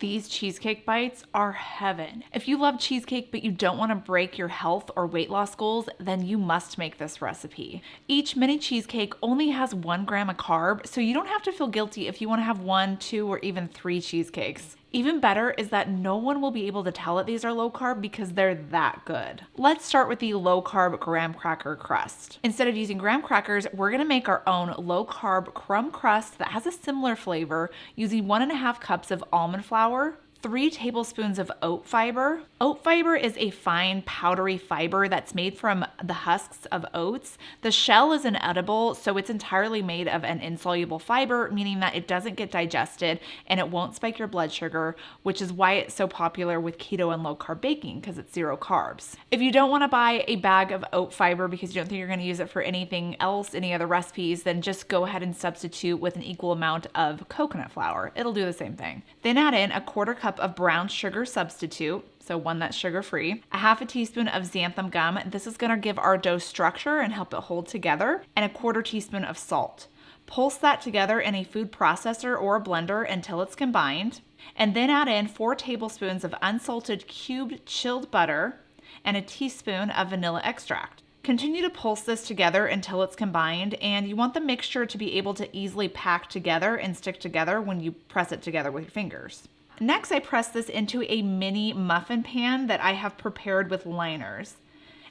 These cheesecake bites are heaven. If you love cheesecake but you don't want to break your health or weight loss goals, then you must make this recipe. Each mini cheesecake only has 1 gram of carb, so you don't have to feel guilty if you want to have 1, 2, or even 3 cheesecakes. Even better is that no one will be able to tell that these are low carb because they're that good. Let's start with the low carb graham cracker crust. Instead of using graham crackers, we're gonna make our own low carb crumb crust that has a similar flavor using 1.5 cups of almond flour, 3 tablespoons of oat fiber. Oat fiber is a fine powdery fiber that's made from the husks of oats. The shell is inedible, so it's entirely made of an insoluble fiber, meaning that it doesn't get digested and it won't spike your blood sugar, which is why it's so popular with keto and low carb baking because it's 0 carbs. If you don't want to buy a bag of oat fiber because you don't think you're going to use it for anything else, any other recipes, then just go ahead and substitute with an equal amount of coconut flour. It'll do the same thing. Then add in a 1/4 cup of brown sugar substitute, so one that's sugar-free, a 1/2 teaspoon of xanthan gum. This is gonna give our dough structure and help it hold together, and a 1/4 teaspoon of salt. Pulse that together in a food processor or a blender until it's combined, and then add in 4 tablespoons of unsalted cubed chilled butter and a teaspoon of vanilla extract. Continue to pulse this together until it's combined, and you want the mixture to be able to easily pack together and stick together when you press it together with your fingers. Next, I press this into a mini muffin pan that I have prepared with liners.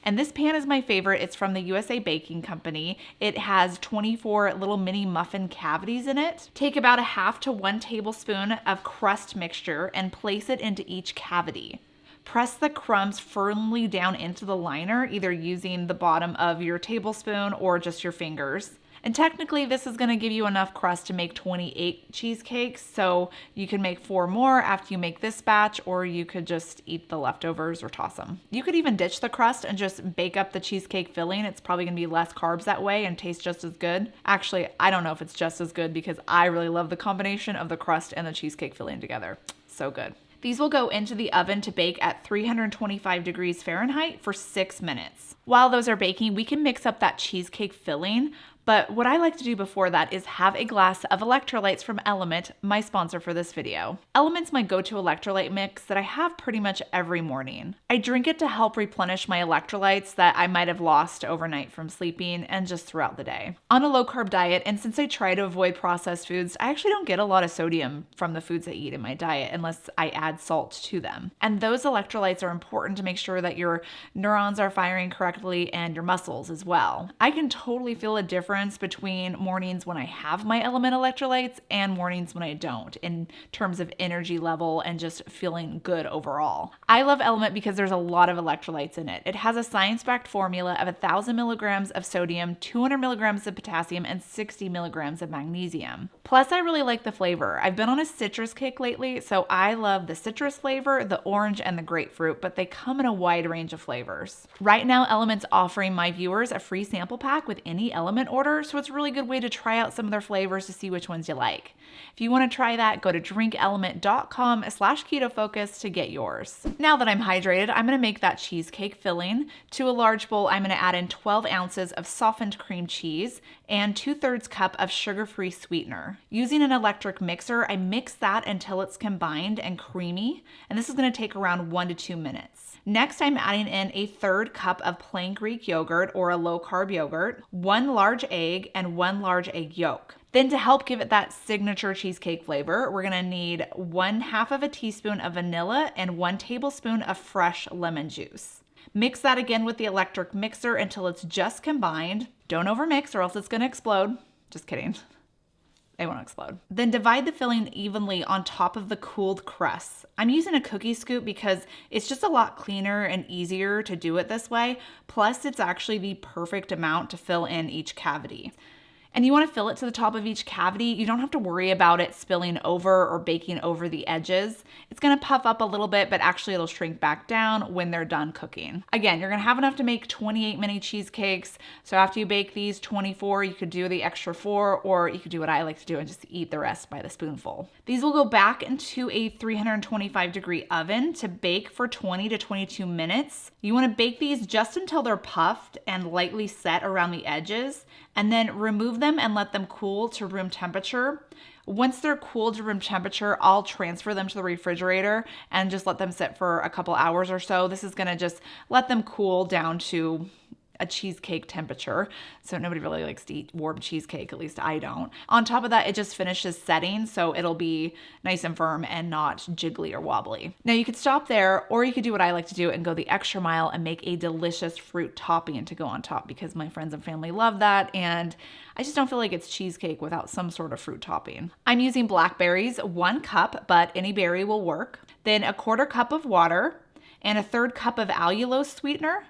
And this pan is my favorite. It's from the USA Baking Company. It has 24 little mini muffin cavities in it. Take about a 1/2 to 1 tablespoon of crust mixture and place it into each cavity. Press the crumbs firmly down into the liner, either using the bottom of your tablespoon or just your fingers. And technically, this is gonna give you enough crust to make 28 cheesecakes, so you can make 4 more after you make this batch, or you could just eat the leftovers or toss them. You could even ditch the crust and just bake up the cheesecake filling. It's probably gonna be less carbs that way and taste just as good. Actually, I don't know if it's just as good because I really love the combination of the crust and the cheesecake filling together. So good. These will go into the oven to bake at 325 degrees Fahrenheit for 6 minutes. While those are baking, we can mix up that cheesecake filling. But what I like to do before that is have a glass of electrolytes from Element, my sponsor for this video. Element's my go-to electrolyte mix that I have pretty much every morning. I drink it to help replenish my electrolytes that I might have lost overnight from sleeping and just throughout the day. On a low-carb diet, and since I try to avoid processed foods, I actually don't get a lot of sodium from the foods I eat in my diet unless I add salt to them. And those electrolytes are important to make sure that your neurons are firing correctly and your muscles as well. I can totally feel a difference between mornings when I have my Element electrolytes and mornings when I don't in terms of energy level and just feeling good overall. I love Element because there's a lot of electrolytes in it. It has a science-backed formula of 1,000 milligrams of sodium, 200 milligrams of potassium, and 60 milligrams of magnesium. Plus, I really like the flavor. I've been on a citrus kick lately, so I love the citrus flavor, the orange, and the grapefruit, but they come in a wide range of flavors. Right now, Element's offering my viewers a free sample pack with any Element order, so it's a really good way to try out some of their flavors to see which ones you like. If you want to try that, go to drinkelement.com/KetoFocus to get yours. Now that I'm hydrated, I'm going to make that cheesecake filling. To a large bowl, I'm going to add in 12 ounces of softened cream cheese and 2/3 cup of sugar-free sweetener. Using an electric mixer, I mix that until it's combined and creamy, and this is going to take around 1 to 2 minutes. Next, I'm adding in a 1/3 cup of plain Greek yogurt or a low-carb yogurt, 1 large egg, and 1 large egg yolk. Then to help give it that signature cheesecake flavor, we're gonna need 1/2 of a teaspoon of vanilla and 1 tablespoon of fresh lemon juice. Mix that again with the electric mixer until it's just combined. Don't overmix or else it's gonna explode. Just kidding. They won't explode. Then divide the filling evenly on top of the cooled crust. I'm using a cookie scoop because it's just a lot cleaner and easier to do it this way. Plus, it's actually the perfect amount to fill in each cavity. And you want to fill it to the top of each cavity. You don't have to worry about it spilling over or baking over the edges. It's going to puff up a little bit, but actually it'll shrink back down when they're done cooking. Again, you're going to have enough to make 28 mini cheesecakes. So after you bake these 24, you could do the extra 4, or you could do what I like to do and just eat the rest by the spoonful. These will go back into a 325 degree oven to bake for 20 to 22 minutes. You want to bake these just until they're puffed and lightly set around the edges, and then remove them and let them cool to room temperature. Once they're cooled to room temperature, I'll transfer them to the refrigerator and just let them sit for a couple hours or so. This is gonna just let them cool down to a cheesecake temperature. So nobody really likes to eat warm cheesecake, at least I don't. On top of that, it just finishes setting, so it'll be nice and firm and not jiggly or wobbly. Now you could stop there, or you could do what I like to do and go the extra mile and make a delicious fruit topping to go on top, because my friends and family love that, and I just don't feel like it's cheesecake without some sort of fruit topping. I'm using blackberries, 1 cup, but any berry will work. Then a 1/4 cup of water and a 1/3 cup of allulose sweetener,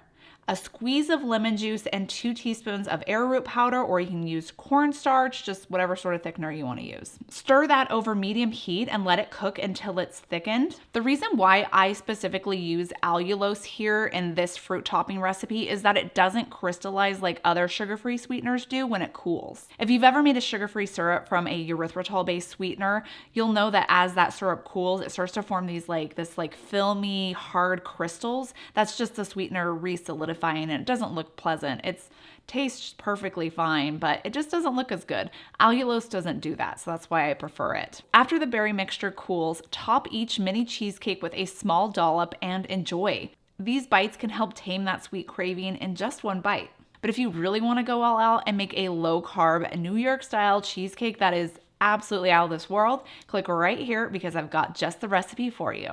a squeeze of lemon juice, and 2 teaspoons of arrowroot powder, or you can use cornstarch, just whatever sort of thickener you want to use. Stir that over medium heat and let it cook until it's thickened. The reason why I specifically use allulose here in this fruit topping recipe is that it doesn't crystallize like other sugar-free sweeteners do when it cools. If you've ever made a sugar-free syrup from a erythritol-based sweetener, you'll know that as that syrup cools, it starts to form these this filmy, hard crystals. That's just the sweetener re-solidifying, and it doesn't look pleasant. It tastes perfectly fine, but it just doesn't look as good. Allulose doesn't do that, so that's why I prefer it. After the berry mixture cools, top each mini cheesecake with a small dollop and enjoy. These bites can help tame that sweet craving in just 1 bite. But if you really want to go all out and make a low-carb, New York-style cheesecake that is absolutely out of this world, click right here because I've got just the recipe for you.